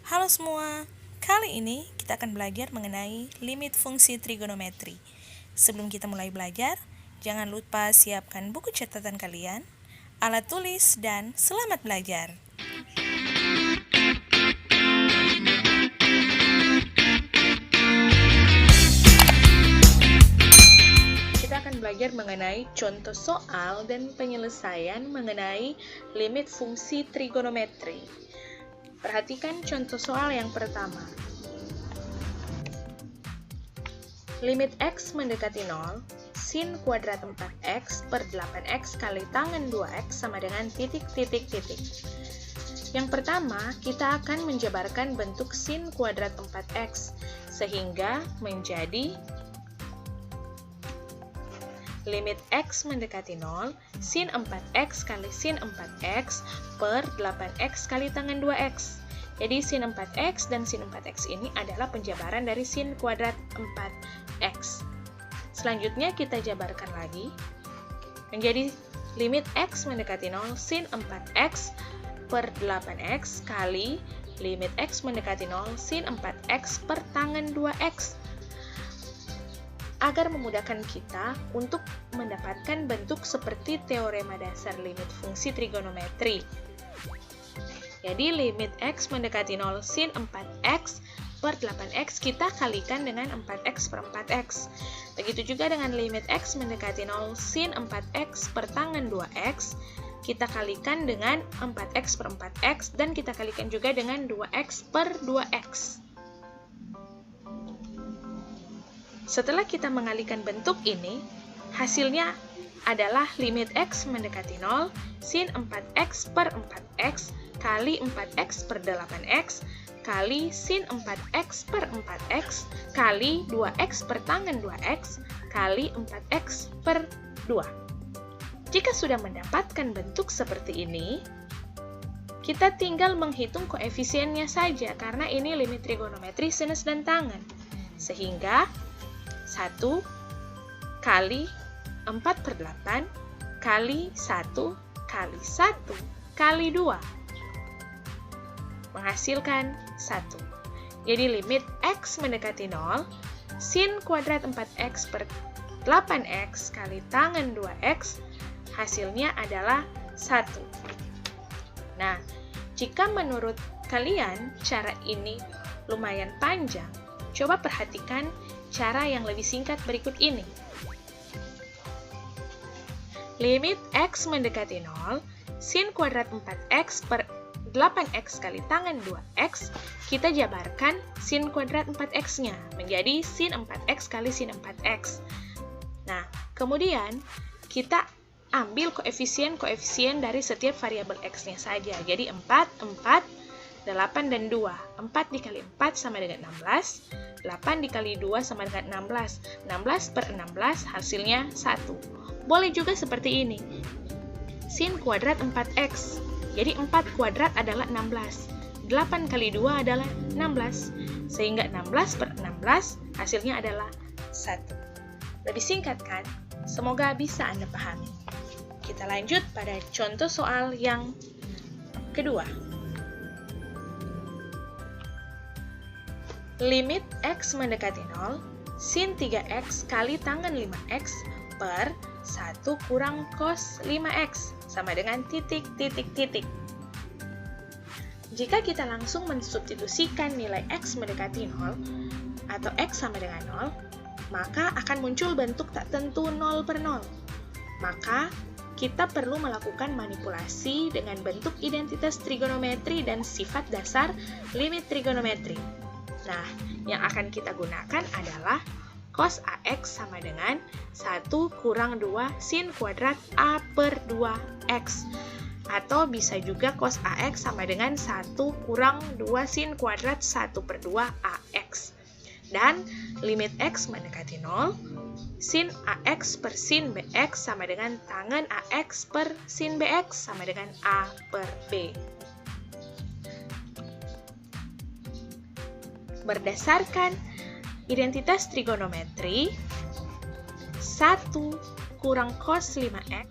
Halo semua, kali ini kita akan belajar mengenai limit fungsi trigonometri. Sebelum kita mulai belajar, jangan lupa siapkan buku catatan kalian, alat tulis, dan selamat belajar. Kita akan belajar mengenai contoh soal dan penyelesaian mengenai limit fungsi trigonometri. Perhatikan contoh soal yang pertama. Limit X mendekati 0, sin kuadrat 4X per 8X kali tangen 2X sama dengan titik-titik-titik. Yang pertama, kita akan menjabarkan bentuk sin kuadrat 4X, sehingga menjadi limit X mendekati 0, sin 4X kali sin 4X per 8X kali tangen 2X. Jadi sin 4X dan sin 4X ini adalah penjabaran dari sin kuadrat 4X. Selanjutnya kita jabarkan lagi, menjadi limit X mendekati 0, sin 4X per 8X kali limit X mendekati 0, sin 4X per tangen 2X. Agar memudahkan kita untuk mendapatkan bentuk seperti teorema dasar limit fungsi trigonometri. Jadi limit X mendekati 0 sin 4X per 8X kita kalikan dengan 4X per 4X. Begitu juga dengan limit X mendekati 0 sin 4X per tangen 2X, kita kalikan dengan 4X per 4X dan kita kalikan juga dengan 2X per 2X. Setelah kita mengalihkan bentuk ini, hasilnya adalah limit X mendekati 0, sin 4X per 4X kali 4X per 8X kali sin 4X per 4X kali 2X per tangen 2X kali 4X per 2. Jika sudah mendapatkan bentuk seperti ini, kita tinggal menghitung koefisiennya saja karena ini limit trigonometri sinus dan tangen. Sehingga 1 kali 4 per 8 kali 1 kali 1 kali 2 menghasilkan 1. Jadi limit X mendekati 0, sin kuadrat 4X per 8X kali tangen 2X, hasilnya adalah 1. Nah, jika menurut kalian cara ini lumayan panjang, coba perhatikan cara yang lebih singkat berikut ini. Limit X mendekati 0, sin kuadrat 4X per 8X kali tangen 2X, kita jabarkan sin kuadrat 4X-nya menjadi sin 4X kali sin 4X. Nah, kemudian kita ambil koefisien-koefisien dari setiap variabel X-nya saja. Jadi 4, 8, dan 2. 4 dikali 4 sama dengan 16, 8 dikali 2 sama dengan 16. 16 per 16 hasilnya 1. Boleh juga seperti ini. Sin kuadrat 4X. Jadi 4 kuadrat adalah 16. 8 kali 2 adalah 16. Sehingga 16 per 16 hasilnya adalah 1. Lebih singkat kan? Semoga bisa Anda pahami. Kita lanjut pada contoh soal yang kedua. Limit X mendekati 0, sin 3X kali tangen 5X per 1 kurang cos 5X sama dengan titik-titik-titik. Jika kita langsung mensubstitusikan nilai X mendekati 0 atau X sama dengan 0, maka akan muncul bentuk tak tentu 0 per 0. Maka kita perlu melakukan manipulasi dengan bentuk identitas trigonometri dan sifat dasar limit trigonometri. Nah, yang akan kita gunakan adalah cos AX sama dengan 1 kurang 2 sin kuadrat A per 2X. Atau bisa juga cos AX sama dengan 1 kurang 2 sin kuadrat 1 per 2 AX. Dan limit X mendekati 0, sin AX per sin BX sama dengan tangen AX per sin BX sama dengan A per B. Berdasarkan identitas trigonometri, 1 kurang cos 5X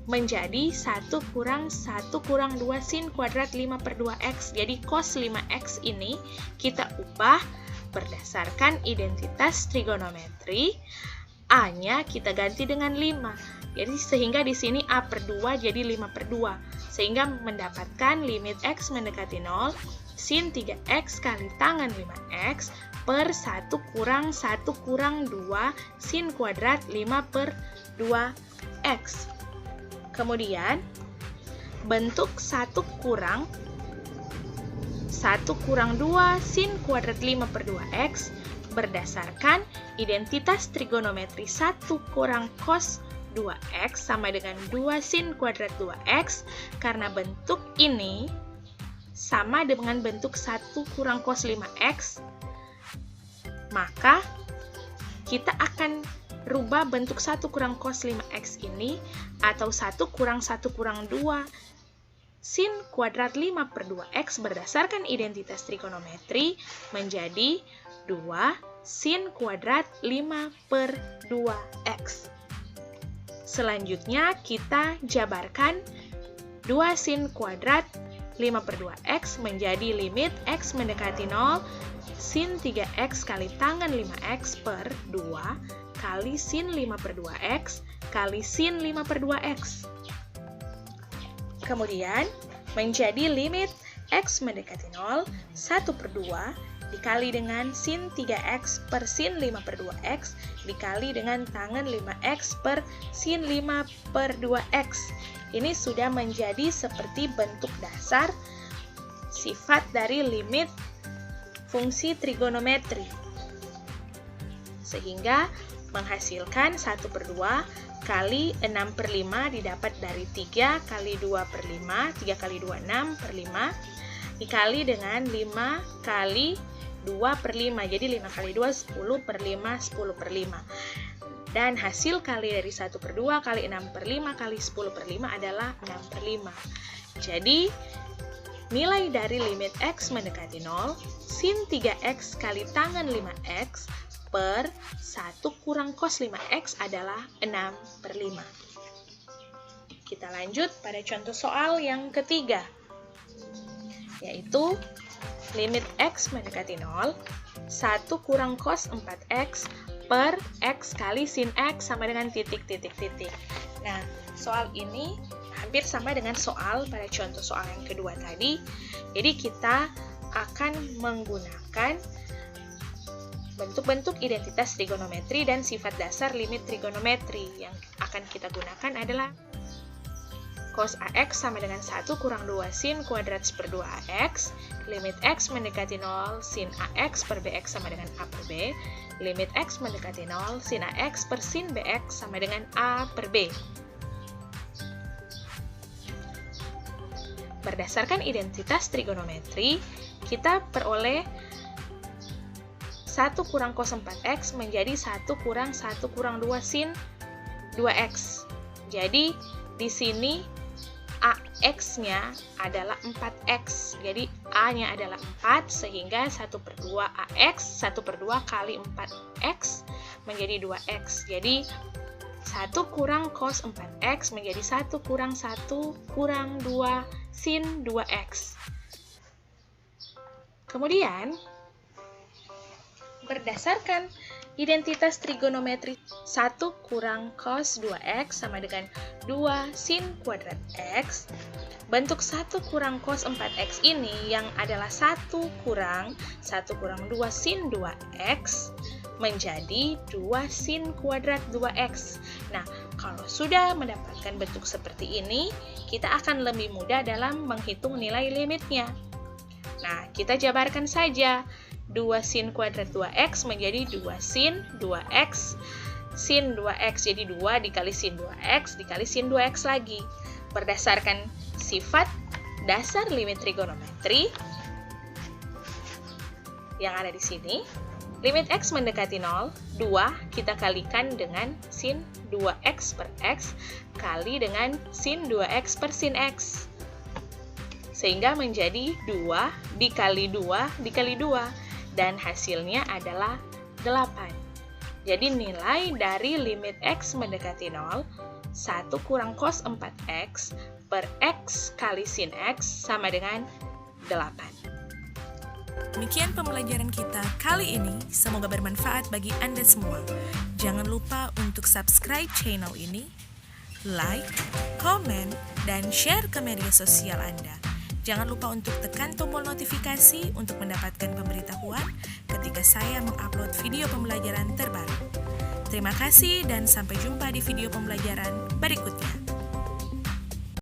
menjadi 1 kurang 1 kurang 2 sin kuadrat 5 per 2x. Jadi cos 5x ini kita ubah berdasarkan identitas trigonometri. A-nya kita ganti dengan 5. Jadi sehingga di sini A per 2 jadi 5 per 2. Sehingga mendapatkan limit x mendekati 0, sin 3x kali tangan 5x per 1 kurang 2 sin kuadrat 5 per 2x. Kemudian, bentuk 1 kurang 2 sin kuadrat 5 per 2x berdasarkan identitas trigonometri 1 kurang cos 2x sama dengan 2 sin kuadrat 2x. Karena bentuk ini sama dengan bentuk 1 kurang cos 5x, maka kita akan rubah bentuk 1 kurang cos 5x ini atau 1 kurang 2 sin kuadrat 5 per 2x berdasarkan identitas trigonometri menjadi 2 sin kuadrat 5 per 2x. Selanjutnya kita jabarkan 2 sin kuadrat 5 per 2x menjadi limit x mendekati 0 sin 3x kali tangan 5x per 2 kali sin 5 per 2x kali sin 5 per 2x. Kemudian menjadi limit x mendekati 0, 1 per 2 dikali dengan sin 3x per sin 5 per 2x dikali dengan tangan 5x per sin 5 per 2x. Ini sudah menjadi seperti bentuk dasar sifat dari limit fungsi trigonometri. Sehingga menghasilkan 1 per 2 kali 6 per 5 didapat dari 3 kali 2 per 5, 3 kali 2, 6 per 5, dikali dengan 5 kali 2 per 5, jadi 5 kali 2, 10 per 5, 10 per 5. Dan hasil kali dari 1 per 2 kali 6 per 5 kali 10 per 5 adalah 6 per 5. Jadi, nilai dari limit x mendekati 0, sin 3x kali tangan 5x, per 1 kurang cos 5x adalah 6 per 5. Kita lanjut pada contoh soal yang ketiga, yaitu limit x mendekati 0, 1 kurang cos 4x per x kali sin x sama dengan titik. Nah, soal ini hampir sama dengan soal pada contoh soal yang kedua tadi. Jadi kita akan menggunakan bentuk-bentuk identitas trigonometri dan sifat dasar limit trigonometri. Yang akan kita gunakan adalah cos AX sama dengan 1 kurang 2 sin kuadrat per 2AX, limit X mendekati 0 sin AX per BX sama dengan A per B, limit X mendekati 0 sin AX per sin BX sama dengan A per B. Berdasarkan identitas trigonometri, kita peroleh 1 kurang cos 4x menjadi 1 kurang 2 sin 2x. Jadi, di sini AX-nya adalah 4x. Jadi, A-nya adalah 4, sehingga 1 per 2 AX, 1 per 2 kali 4x menjadi 2x. Jadi, 1 kurang cos 4x menjadi 1 kurang 2 sin 2x. Kemudian, berdasarkan identitas trigonometri 1 kurang cos 2x sama dengan 2 sin kuadrat x, bentuk 1 kurang cos 4x ini yang adalah 1 kurang 2 sin 2x menjadi 2 sin kuadrat 2x. Nah, kalau sudah mendapatkan bentuk seperti ini, kita akan lebih mudah dalam menghitung nilai limitnya. Nah, kita jabarkan saja. 2 sin kuadrat 2x menjadi 2 sin 2x. Sin 2x jadi 2 dikali sin 2x dikali sin 2x lagi. Berdasarkan sifat dasar limit trigonometri yang ada di sini, limit x mendekati 0, 2 kita kalikan dengan sin 2x per x kali dengan sin 2x per sin x. Sehingga menjadi 2 dikali 2 dikali 2. Dan hasilnya adalah 8. Jadi nilai dari limit x mendekati 0 1 kurang cos 4x per x kali sin x sama dengan 8. Demikian pembelajaran kita kali ini, semoga bermanfaat bagi Anda semua. Jangan lupa untuk subscribe channel ini, like, komen, dan share ke media sosial Anda. Jangan lupa untuk tekan tombol notifikasi untuk mendapatkan pemberitahuan ketika saya mengupload video pembelajaran terbaru. Terima kasih dan sampai jumpa di video pembelajaran berikutnya.